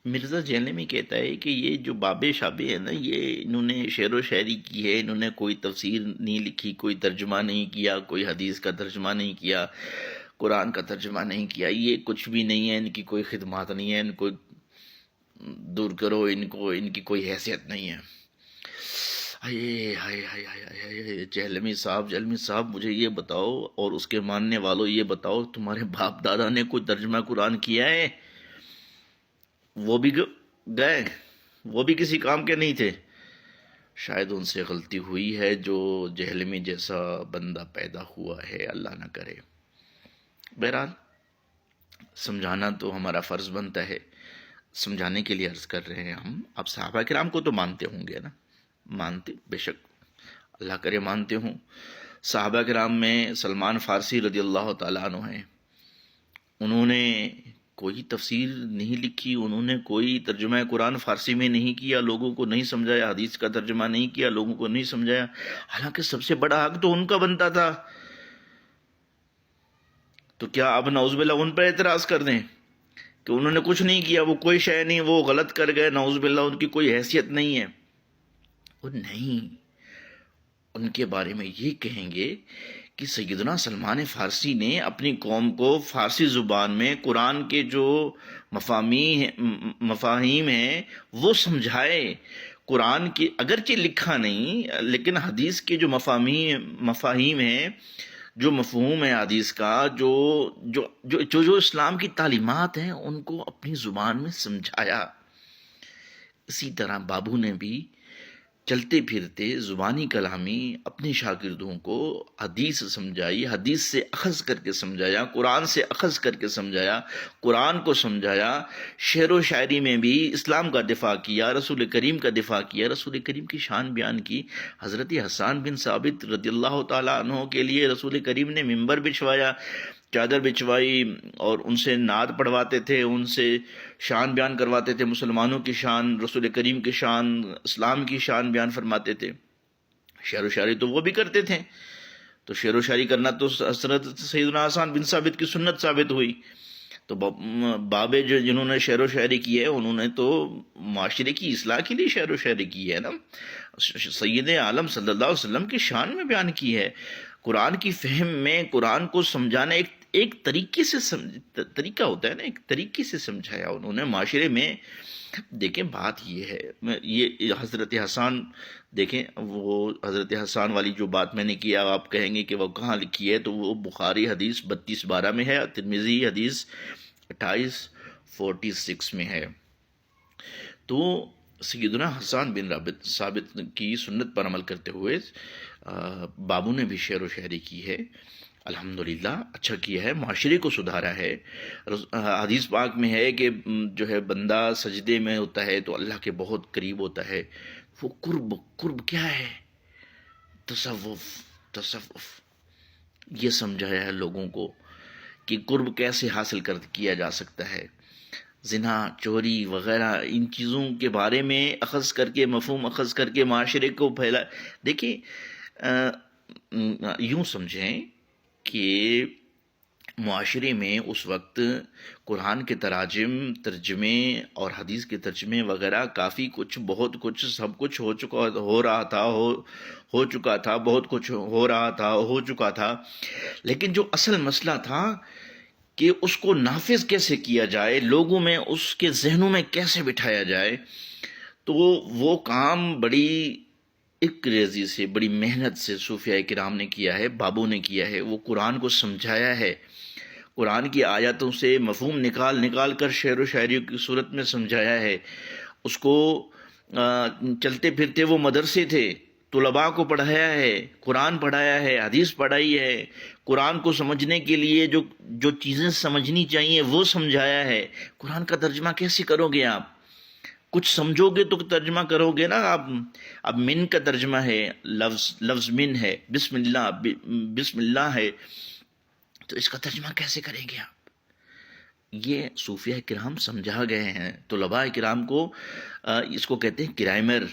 مرزا جیلمی کہتا ہے کہ یہ جو بابے شابے ہیں نا، یہ انہوں نے شعر و شاعری کی ہے، انہوں نے کوئی تفسیر نہیں لکھی، کوئی ترجمہ نہیں کیا، کوئی حدیث کا ترجمہ نہیں کیا، قرآن کا ترجمہ نہیں کیا، یہ کچھ بھی نہیں ہے، ان کی کوئی خدمات نہیں ہے، ان کو دور کرو، ان کو ان کی کوئی حیثیت نہیں ہے۔ ہائے ہائے ہائے ہائے ہائے ہائے، جہلمی صاحب مجھے یہ بتاؤ اور اس کے ماننے والوں یہ بتاؤ، تمہارے باپ دادا نے کوئی ترجمہ قرآن کیا ہے؟ وہ بھی گئے، وہ بھی کسی کام کے نہیں تھے۔ شاید ان سے غلطی ہوئی ہے جو جہلمی جیسا بندہ پیدا ہوا ہے، اللہ نہ کرے۔ بہرحال سمجھانا تو ہمارا فرض بنتا ہے، سمجھانے کے لیے عرض کر رہے ہیں ہم۔ آپ صحابہ کرام کو تو مانتے ہوں گے نا؟ مانتے، بے شک، اللہ کرے مانتے ہوں۔ صحابہ کرام میں سلمان فارسی رضی اللہ تعالیٰ عنہ ہیں، انہوں نے کوئی تفسیر نہیں لکھی، انہوں نے کوئی ترجمہ قرآن فارسی میں نہیں کیا، لوگوں کو نہیں سمجھایا، حدیث کا ترجمہ نہیں کیا، لوگوں کو نہیں سمجھایا، حالانکہ سب سے بڑا حق تو ان کا بنتا تھا۔ تو کیا اب نعوذ باللہ ان پر اعتراض کر دیں کہ انہوں نے کچھ نہیں کیا، وہ کوئی شے نہیں، وہ غلط کر گئے، نعوذ باللہ ان کی کوئی حیثیت نہیں ہے؟ وہ نہیں، ان کے بارے میں یہ کہیں گے کہ سیدنا سلمان فارسی نے اپنی قوم کو فارسی زبان میں قرآن کے جو مفاہیم ہیں وہ سمجھائے۔ قرآن کی اگرچہ لکھا نہیں، لیکن حدیث کے جو مفاہیم ہیں، جو مفہوم ہے حدیث کا، جو اسلام کی تعلیمات ہیں، ان کو اپنی زبان میں سمجھایا۔ اسی طرح بابو نے بھی چلتے پھرتے زبانی کلامی اپنے شاگردوں کو حدیث سمجھائی، حدیث سے اخذ کر کے سمجھایا، قرآن سے اخذ کر کے سمجھایا، قرآن کو سمجھایا۔ شعر و شاعری میں بھی اسلام کا دفاع کیا، رسول کریم کا دفاع کیا، رسول کریم کی شان بیان کی۔ حضرت حسان بن ثابت رضی اللہ تعالیٰ عنہ کے لیے رسول کریم نے ممبر بچھوایا، چادر بچھوائی، اور ان سے نعت پڑھواتے تھے، ان سے شان بیان کرواتے تھے، مسلمانوں کی شان، رسول کریم کی شان، اسلام کی شان بیان فرماتے تھے۔ شعر و شاعری تو وہ بھی کرتے تھے، تو شعر و شاعری کرنا تو حضرت سیدنا حسان بن ثابت کی سنت ثابت ہوئی۔ تو بابے جنہوں نے شعر و شاعری کی ہے، انہوں نے تو معاشرے کی اصلاح کے لیے شعر و شاعری کی ہے نا، سید عالم صلی اللہ علیہ وسلم کی شان میں بیان کی ہے۔ قرآن کی فہم میں قرآن کو سمجھانا ایک طریقے سے طریقہ ہوتا ہے نا، ایک طریقے سے سمجھایا انہوں نے معاشرے میں۔ دیکھیں بات یہ ہے، یہ حضرت حسان، دیکھیں وہ حضرت حسان والی جو بات میں نے کیا، آپ کہیں گے کہ وہ کہاں لکھی ہے، تو وہ بخاری حدیث 3212 میں ہے، ترمذی حدیث 2846 میں ہے۔ تو سیدنا حسان بن رابط ثابت کی سنت پر عمل کرتے ہوئے بابو نے بھی شعر و شاعری کی ہے، الحمدللہ اچھا کیا ہے، معاشرے کو سدھارا ہے۔ حدیث پاک میں ہے کہ جو ہے بندہ سجدے میں ہوتا ہے تو اللہ کے بہت قریب ہوتا ہے۔ وہ قرب کیا ہے؟ تصوف یہ سمجھایا ہے لوگوں کو کہ قرب کیسے حاصل کیا جا سکتا ہے۔ زنا، چوری وغیرہ ان چیزوں کے بارے میں اخذ کر کے، مفہوم اخذ کر کے معاشرے کو پھیلا۔ دیکھیں یوں سمجھیں کہ معاشرے میں اس وقت قرآن کے ترجمے اور حدیث کے ترجمے وغیرہ کافی کچھ، بہت کچھ، سب کچھ ہو چکا تھا، بہت کچھ ہو چکا تھا، لیکن جو اصل مسئلہ تھا کہ اس کو نافذ کیسے کیا جائے، لوگوں میں اس کے ذہنوں میں کیسے بٹھایا جائے، تو وہ کام بڑی ایک ریزی سے، بڑی محنت سے صوفیاء کرام نے کیا ہے، بابوں نے کیا ہے۔ وہ قرآن کو سمجھایا ہے، قرآن کی آیاتوں سے مفہوم نکال کر شعر و شاعری کی صورت میں سمجھایا ہے۔ اس کو چلتے پھرتے وہ مدرسے تھے، طلباء کو پڑھایا ہے، قرآن پڑھایا ہے، حدیث پڑھائی ہے، قرآن کو سمجھنے کے لیے جو چیزیں سمجھنی چاہیے وہ سمجھایا ہے۔ قرآن کا ترجمہ کیسے کرو گے آپ؟ کچھ سمجھو گے تو ترجمہ کرو گے نا آپ۔ اب من کا ترجمہ ہے، لفظ من ہے، بسم اللہ ہے، تو اس کا ترجمہ کیسے کریں گے آپ؟ یہ صوفیہ کرام سمجھا گئے ہیں طلباء کرام کو، اس کو کہتے ہیں گرامر،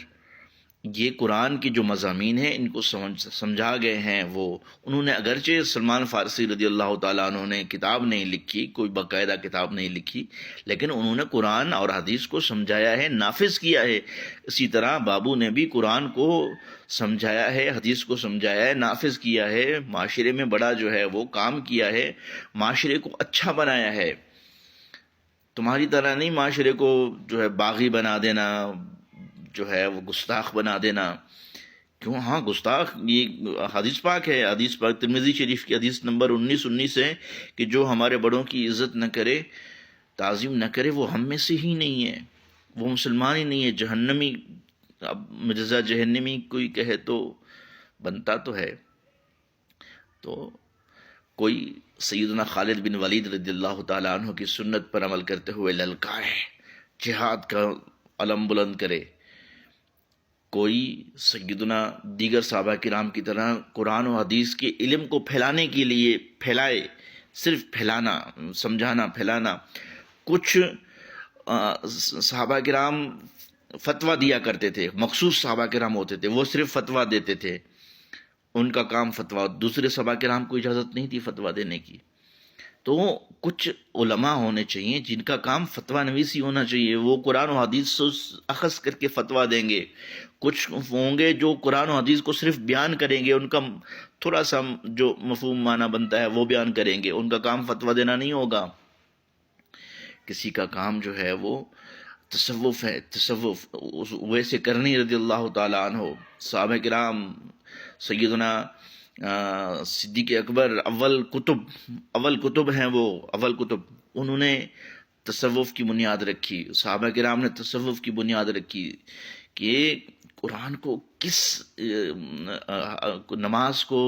یہ قرآن کی جو مضامین ہیں ان کو سمجھا گئے ہیں وہ. انہوں نے اگرچہ سلمان فارسی رضی اللہ تعالیٰ عنہ نے کتاب نہیں لکھی، کوئی باقاعدہ کتاب نہیں لکھی، لیکن انہوں نے قرآن اور حدیث کو سمجھایا ہے، نافذ کیا ہے. اسی طرح بابو نے بھی قرآن کو سمجھایا ہے، حدیث کو سمجھایا ہے، نافذ کیا ہے، معاشرے میں بڑا جو ہے وہ کام کیا ہے، معاشرے کو اچھا بنایا ہے. تمہاری طرح نہیں معاشرے کو جو ہے باغی بنا دینا، جو ہے وہ گستاخ بنا دینا. کیوں؟ ہاں گستاخ، یہ حدیث پاک ہے، حدیث پاک ترمذی شریف کی حدیث نمبر 19 ہے کہ جو ہمارے بڑوں کی عزت نہ کرے، تعظیم نہ کرے، وہ ہم میں سے ہی نہیں ہے، وہ مسلمان ہی نہیں ہے، جہنمی. اب مرزا جہنمی کوئی کہے تو بنتا تو ہے. تو کوئی سیدنا خالد بن ولید رضی اللہ تعالیٰ عنہ کی سنت پر عمل کرتے ہوئے للکارے، جہاد کا علم بلند کرے، کوئی سیدنا دیگر صحابہ کرام کی طرح قرآن و حدیث کے علم کو پھیلانے کے لیے پھیلائے، صرف پھیلانا، سمجھانا، پھیلانا. کچھ صحابہ کرام فتویٰ دیا کرتے تھے، مخصوص صحابہ کرام ہوتے تھے، وہ صرف فتویٰ دیتے تھے، ان کا کام فتویٰ. دوسرے صحابہ کرام کو اجازت نہیں تھی فتویٰ دینے کی. تو کچھ علماء ہونے چاہیے جن کا کام فتویٰ نویسی ہونا چاہیے، وہ قرآن و حدیث سے اخذ کر کے فتویٰ دیں گے. کچھ ہوں گے جو قرآن و حدیث کو صرف بیان کریں گے، ان کا تھوڑا سا جو مفہوم معنی بنتا ہے وہ بیان کریں گے، ان کا کام فتویٰ دینا نہیں ہوگا. کسی کا کام جو ہے وہ تصوف ہے، تصوف. ویسے کرنی رضی اللہ تعالیٰ عنہ، صحابہ کرام، سیدنا صدیق اکبر، اول کتب ہیں وہ، اول کتب. انہوں نے تصوف کی بنیاد رکھی، صحابہ کرام نے تصوف کی بنیاد رکھی کہ قرآن کو کس نماز کو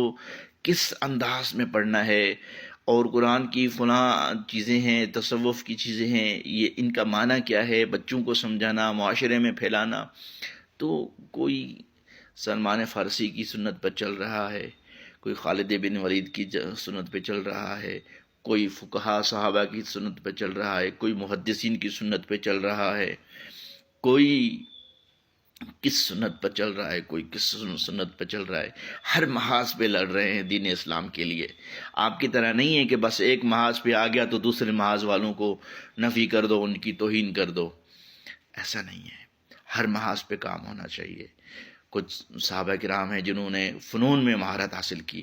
کس انداز میں پڑھنا ہے، اور قرآن کی فلاں چیزیں ہیں، تصوف کی چیزیں ہیں، یہ ان کا معنی کیا ہے، بچوں کو سمجھانا، معاشرے میں پھیلانا. تو کوئی سلمان فارسی کی سنت پر چل رہا ہے، کوئی خالد بن ولید کی سنت پہ چل رہا ہے، کوئی فقہا صحابہ کی سنت پہ چل رہا ہے، کوئی محدثین کی سنت پہ چل رہا ہے، کوئی کس سنت پر چل رہا ہے، کوئی کس سنت پر چل رہا ہے. ہر محاذ پہ لڑ رہے ہیں دین اسلام کے لیے. آپ کی طرح نہیں ہے کہ بس ایک محاذ پہ آ گیا تو دوسرے محاذ والوں کو نفی کر دو، ان کی توہین کر دو. ایسا نہیں ہے، ہر محاذ پہ کام ہونا چاہیے. کچھ صحابہ کرام ہیں جنہوں نے فنون میں مہارت حاصل کی،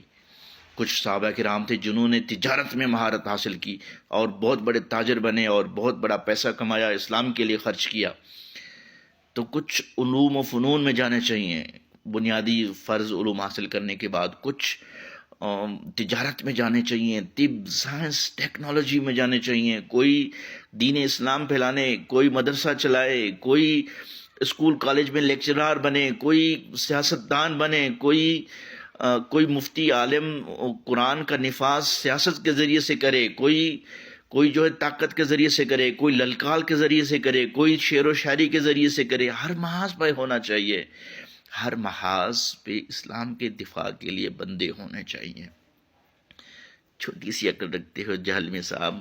کچھ صحابہ کرام تھے جنہوں نے تجارت میں مہارت حاصل کی اور بہت بڑے تاجر بنے اور بہت بڑا پیسہ کمایا، اسلام کے لیے خرچ کیا. تو کچھ علوم و فنون میں جانے چاہیے بنیادی فرض علوم حاصل کرنے کے بعد، کچھ تجارت میں جانے چاہیے، طب، سائنس، ٹیکنالوجی میں جانے چاہیے. کوئی دین اسلام پھیلانے، کوئی مدرسہ چلائے، کوئی اسکول کالج میں لیکچرار بنے، کوئی سیاستدان بنے، کوئی مفتی عالم قرآن کا نفاذ سیاست کے ذریعے سے کرے، کوئی جو ہے طاقت کے ذریعے سے کرے، کوئی للکال کے ذریعے سے کرے، کوئی شعر و شاعری کے ذریعے سے کرے. ہر محاذ پہ ہونا چاہیے، ہر محاذ پہ اسلام کے دفاع کے لیے بندے ہونے چاہیے. چھوٹی سی عقل رکھتے ہو جہلمی صاحب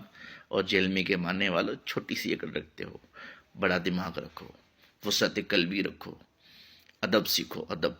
اور جہلمی کے ماننے والوں، چھوٹی سی عقل رکھتے ہو، بڑا دماغ رکھو، وسعت قلبی رکھو، ادب سیکھو، ادب.